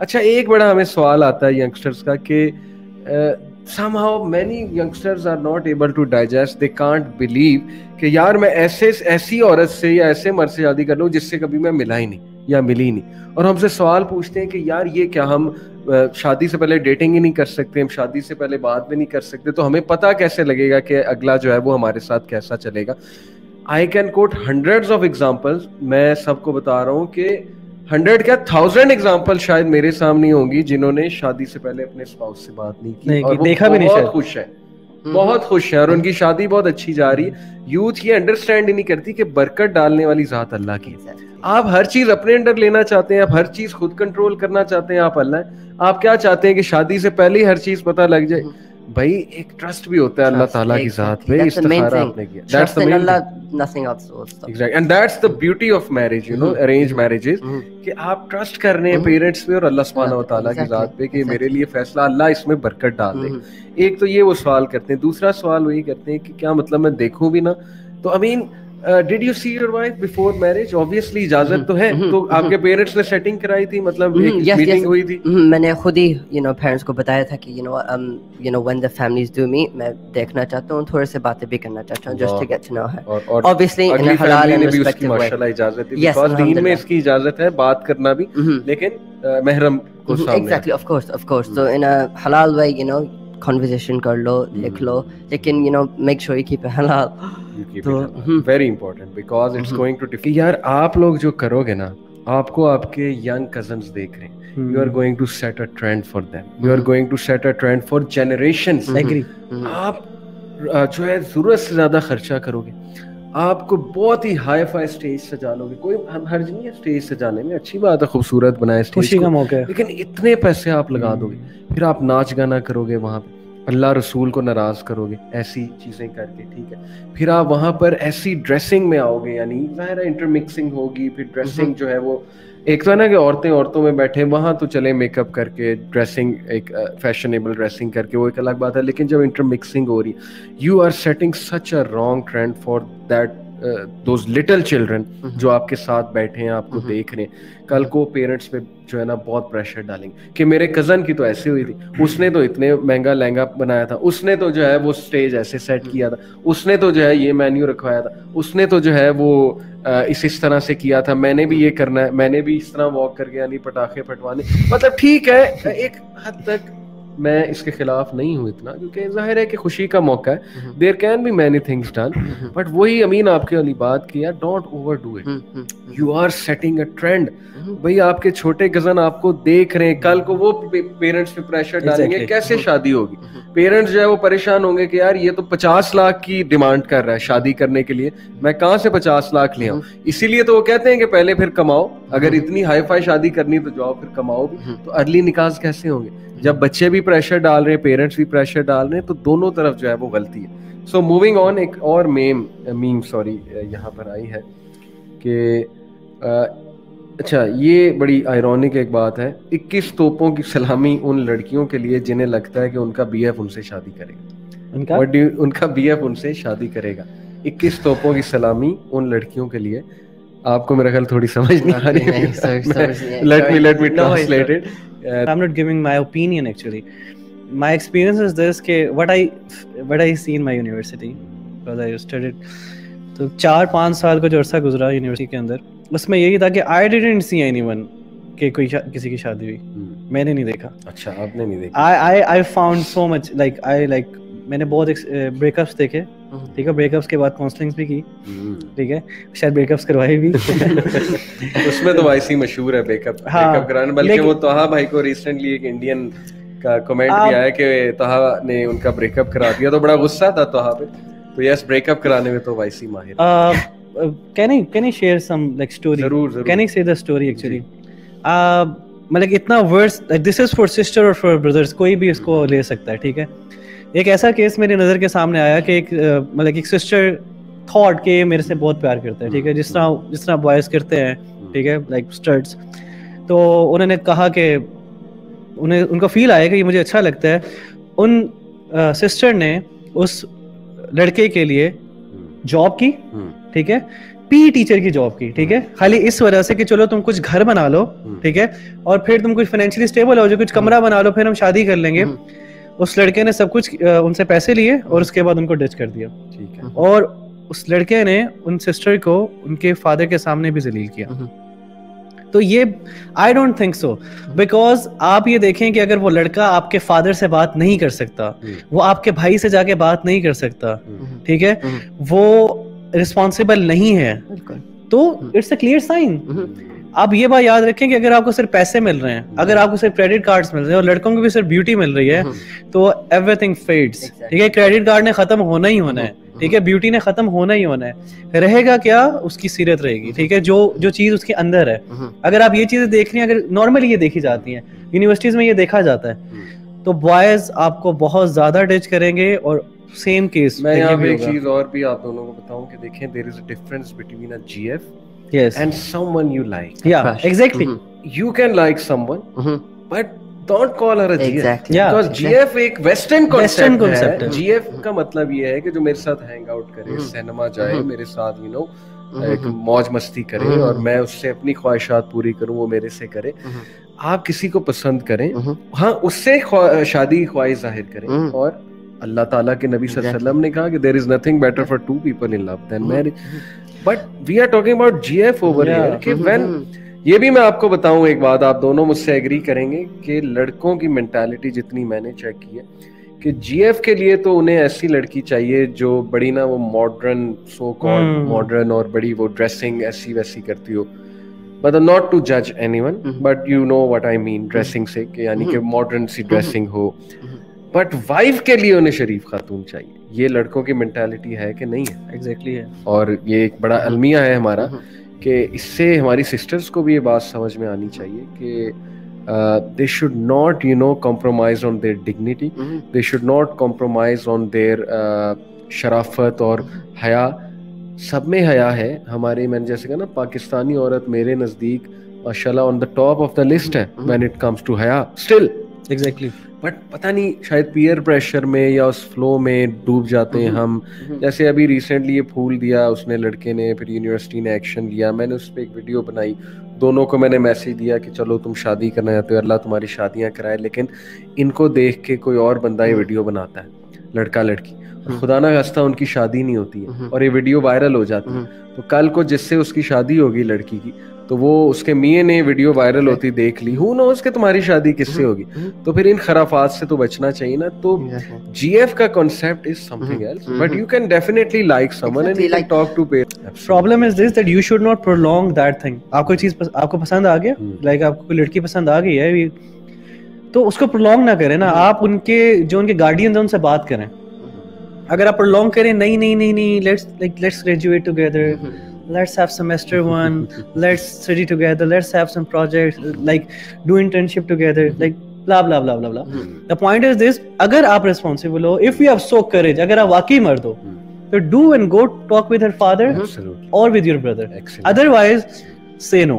अच्छा, एक बड़ा हमें सवाल आता है यंगस्टर्स का कि somehow many youngsters are not able to digest, they can't believe कि यार मैं ऐसी औरत से या ऐसे मर्द से शादी कर लूं जिससे कभी मैं मिला ही नहीं या मिली नहीं, और हमसे सवाल पूछते हैं कि यार ये क्या, हम शादी से पहले डेटिंग ही नहीं कर सकते, हम शादी से पहले बात भी नहीं कर सकते, तो हमें पता कैसे लगेगा कि अगला जो है वो हमारे साथ कैसा चलेगा? I can coat hundreds of examples, मैं सबको बता रहा हूँ कि 100 क्या 1000 एग्जाम्पल शायद मेरे सामने होंगी जिन्होंने शादी से पहले अपने स्पाउस से बात नहीं की और वो देखा भी नहीं, बहुत खुश है, बहुत खुश है और उनकी शादी बहुत अच्छी जा रही है। यूथ ये अंडरस्टैंड ही नहीं करती कि बरकत डालने वाली जात अल्लाह की है। आप हर चीज अपने अंडर लेना चाहते हैं, आप हर चीज खुद कंट्रोल करना चाहते हैं, आप अल्लाह, आप क्या चाहते हैं कि शादी से पहले ही हर चीज पता लग जाए? भाई एक ट्रस्ट भी होता है अल्लाह ताला की जात पे, इस्तिखारा आपने किया, that's the main thing, nothing else. Exactly, and that's the beauty of marriage, you know, arrange marriages, कि आप ट्रस्ट कर रहे हैं पेरेंट्स पे और अल्लाह सुब्हानहू व तआला की जात पे कि मेरे लिए फैसला अल्लाह इसमें बरकत डाल दे। एक तो ये वो सवाल करते हैं, दूसरा सवाल वही करते हैं कि क्या मतलब मैं देखूं भी ना? तो I mean did you see your wife before marriage? Obviously इजाजत तो है, तो आपके पेरेंट्स ने सेटिंग कराई थी, मतलब एक मीटिंग हुई थी? मैंने खुद ही पेरेंट्स को बताया था कि when the families do meet, मैं देखना चाहता हूं, थोड़े से बातें भी करना चाहता हूं, just to get to know her, obviously in a halal and respected वे। माशाल्लाह इजाजत है, बिकॉज़ दीन में इसकी इजाजत है बात करना भी, लेकिन महरम को सामने। एग्जैक्टली, ऑफ कोर्स, तो इन अ हलाल वे, कन्वर्सेशन कर लो, देख लो, लेकिन make sure you keep it halal. तो very important, because it's going to define यार आप लोग जो करोगे ना, आपको आपके यंग कजन्स देख रहे हैं, you are going to set a trend for them, you are going to set a trend for generations. आप जो है जरूरत से ज्यादा खर्चा करोगे, आपको बहुत ही हाई फाई स्टेज सजा लोगे, कोई हर्ज नहीं है स्टेज सजाने में, अच्छी बात है, खूबसूरत बनाए स्टेज को, लेकिन इतने पैसे आप लगा दोगे, फिर आप नाच गाना करोगे वहां पे, अल्लाह रसूल को नाराज करोगे ऐसी चीजें करके, ठीक है, फिर आप वहां पर ऐसी ड्रेसिंग में आओगे, यानी जाहिर है इंटरमिक्सिंग होगी, फिर ड्रेसिंग जो है वो एक तो है ना कि औरतों में बैठे वहां तो चले मेकअप करके ड्रेसिंग, एक फैशनेबल ड्रेसिंग करके, वो एक अलग बात है, लेकिन जब इंटरमिक्सिंग हो रही, you are setting such a wrong trend for that those little children जो आपके साथ बैठे हैं, आपको देख रहे हैं, कल को पेरेंट्स पे जो है ना बहुत प्रेशर डालेंगे कि मेरे कजन की तो ऐसे हुई थी, उसने तो इतने महंगा लहंगा बनाया था, उसने तो जो है वो स्टेज ऐसे सेट किया था, उसने तो जो है ये मेन्यू रखवाया था, उसने तो जो है वो इस तरह से किया था, मैंने भी ये करना है, मैंने भी इस तरह वॉक करके यानी पटाखे फटवाने, मतलब ठीक है एक हद तक मैं इसके खिलाफ नहीं हूँ इतना, क्योंकि जाहिर है कि खुशी का मौका है, there can be many things done, but वही अमीन आपके वाली बात की यार, don't overdo it, you are setting a trend. भाई आपके छोटे कजन आपको देख रहे हैं, कल को वो पेरेंट्स पे प्रेशर डालेंगे, कैसे शादी होगी? पेरेंट्स जो है वो परेशान होंगे कि यार ये तो 50 लाख की डिमांड कर रहा है शादी करने के लिए, मैं कहाँ से 50 लाख ले आऊं? इसीलिए तो वो कहते हैं कि पहले फिर कमाओ, अगर इतनी हाई फाई शादी करनी तो जाओ फिर कमाओ भी, तो अर्ली निकाह कैसे होंगे? जब बच्चे भी प्रेशर डाल रहे हैं, पेरेंट्स भी प्रेशर डाल रहे हैं, तो दोनों तरफ जो है वो गलती है। सो मूविंग ऑन, एक और मीम यहाँ पर आई है कि अच्छा ये बड़ी आयरॉनिक एक बात है, 21 तोपों की सलामी उन लड़कियों के लिए जिन्हें लगता है कि उनका बीएफ उनसे शादी करेगा, उनका बीएफ उनसे शादी करेगा। 21 तोपों की सलामी उन लड़कियों के लिए, आपको मेरा ख्याल थोड़ी समझ नहीं आ रही है, let me translate it. I'm not giving my opinion actually. My experience is this कि what I see in my university because I studied, तो 4-5 साल का जो अरसा गुजरा यूनिवर्सिटी के अंदर, उसमें यही था कि I didn't see anyone कि कोई किसी की शादी हुई, मैंने नहीं देखा। अच्छा आपने नहीं देखा? I found so much like मैंने बहुत ब्रेकअप्स देखे, ठीक है, ब्रेकअप्स के बाद काउंसलिंग्स भी की, ठीक है, शायद ब्रेकअप्स करवाई भी उसमें तो वाईसी मशहूर है ब्रेकअप कराने, बल्कि वो तोहा भाई को रिसेंटली एक इंडियन का कमेंट भी आया कि तोहा ने उनका ब्रेकअप करा दिया, तो बड़ा गुस्सा था तोहा पे, तो यस ब्रेकअप कराने में तो वाईसी माहिर। can I share some like story? जरूर can I say the story actually? मतलब इतना worse, this is for sister और फॉर ब्रदर्स, कोई भी इसको ले सकता है, ठीक है। एक ऐसा केस मेरी नज़र के सामने आया कि एक सिस्टर थॉट के मेरे से बहुत प्यार करता है, ठीक है, जिस तरह बॉयज़ करते हैं, ठीक है, लाइक स्टड्स। तो उन्होंने कहा कि उनका फील आया कि ये मुझे अच्छा लगता है। उन सिस्टर ने उस लड़के के लिए जॉब की, ठीक है, पी टीचर की जॉब की, ठीक है, खाली इस वजह से कि चलो तुम कुछ घर बना लो, ठीक है, और फिर तुम कुछ फाइनेंशियली स्टेबल हो, जो कुछ कमरा बना लो, फिर हम शादी कर लेंगे। उस लड़के ने सब कुछ उनसे पैसे लिए और उसके बाद उनको डिच कर दिया, ठीक है, और उस लड़के ने उन सिस्टर को उनके फादर के सामने भी जलील किया। तो ये I don't think so, because आप ये देखें कि अगर वो लड़का आपके फादर से बात नहीं कर सकता, वो आपके भाई से जाके बात नहीं कर सकता, ठीक है, वो रिस्पॉन्सिबल नहीं है, तो इट्स अ क्लियर साइन। आप ये बात याद रखें कि अगर आपको सिर्फ पैसे मिल रहे हैं, अगर आपको सिर्फ क्रेडिट कार्ड्स मिल रहे हैं और लड़कों को भी सिर्फ ब्यूटी मिल रही है, तो एवरीथिंग फेड्स, ठीक है। क्रेडिट कार्ड ने खत्म होना ही होना है, ठीक है, ब्यूटी ने खत्म होना ही होना है, रहेगा क्या, उसकी सीरत रहेगी, ठीक है, जो चीज उसके अंदर है। अगर आप ये चीजें देख रही हैं, अगर नॉर्मली ये देखी जाती हैं, यूनिवर्सिटीज में ये देखा जाता है, तो बॉयज आपको बहुत ज्यादा डिच करेंगे। और सेम केस मैं यहाँ पे एक चीज और भी आप दोनों को बताऊं कि देखें, there is a difference between a GF and someone you like. Yeah, exactly. You can like someone, but don't call her a GF. Exactly. Because GF एक western concept है. GF का मतलब ये है कि जो मेरे साथ hang out करे, सिनेमा जाए, मेरे साथ एक मौज मस्ती करे और मैं उससे अपनी ख्वाहिशात पूरी करूं, वो मेरे से करे। आप किसी को पसंद करें, हाँ, उससे शादी की ख्वाहिश जाहिर करें, और अल्लाह ताला के नबी सल्लल्लाहु अलैहि वसल्लम ने कहा कि there is nothing better for two people in love than marriage. But we are talking about GF over here कि when ये भी मैं आपको बताऊं एक बात, आप दोनों मुझसे एग्री करेंगे कि लड़कों की मेंटालिटी जितनी मैंने चेक की है कि GF के लिए तो उन्हें ऐसी लड़की चाहिए जो बड़ी ना वो मॉडर्न, सो कॉल्ड मॉडर्न, और बड़ी वो ड्रेसिंग ऐसी वैसी करती हो, मतलब नॉट टू जज anyone, but you know what I mean, dressing से कि यानी कि मॉडर्न सी ड्रेसिंग हो। बट वाइफ के लिए उन्हें शरीफ खातून चाहिए। ये लड़कों की मेंटालिटी है कि नहीं है? एग्जैक्टली है। और ये एक बड़ा अलमिया है हमारा कि इससे हमारी सिस्टर्स को भी ये बात समझ में आनी चाहिए कि they should not compromise on their dignity, they should not compromise on their शराफत और हया। सब में हया है हमारे, मैंने जैसे कहा ना, पाकिस्तानी औरत मेरे नज़दीक माशाल्लाह on the top of the list है व्हेन इट कम्स टू हया स्टिल। एग्जैक्टली। बट पता नहीं, शायद पीयर प्रेशर में या उस फ्लो में डूब जाते हैं हम। जैसे अभी रिसेंटली ये फूल दिया उसने, लड़के ने, फिर यूनिवर्सिटी ने एक्शन लिया, मैंने उस पर एक वीडियो बनाई, दोनों को मैंने मैसेज दिया कि चलो तुम शादी करना चाहते हो, अल्लाह तुम्हारी शादियां कराए। लेकिन इनको देख के कोई और बंदा ये वीडियो बनाता है, लड़का लड़की, और खुदा ना खास्ता उनकी शादी नहीं होती है और ये वीडियो वायरल हो जाती है। तो कल को जिससे उसकी शादी होगी लड़की की, तो वो उसके मियां ने वीडियो वायरल होती देख ली, हु नोस कि तुम्हारी शादी किससे होगी। तो फिर इन खराफात से तो बचना चाहिए ना। तो जीएफ का concept is something else, but you can definitely like someone and you can talk to parents. Problem is this that you should not prolong that thing. आपको चीज आपको पसंद आ गया, लाइक आपको कोई लड़की पसंद आ गई है, तो उसको प्रोलॉन्ग ना करें ना। आप उनके जो उनके गार्डियंस हैं उनसे बात करें। अगर आप प्रोलॉन्ग करें, नहीं, let's graduate together, let's have semester 1, let's study together, let's have some projects, like do internship together, like blah blah blah blah blah. The point is this, अगर आप responsible हो, if you have so courage, अगर आप वाकई मर्द हो, तो do and go talk with her father or with your brother. Excellent. Otherwise say no.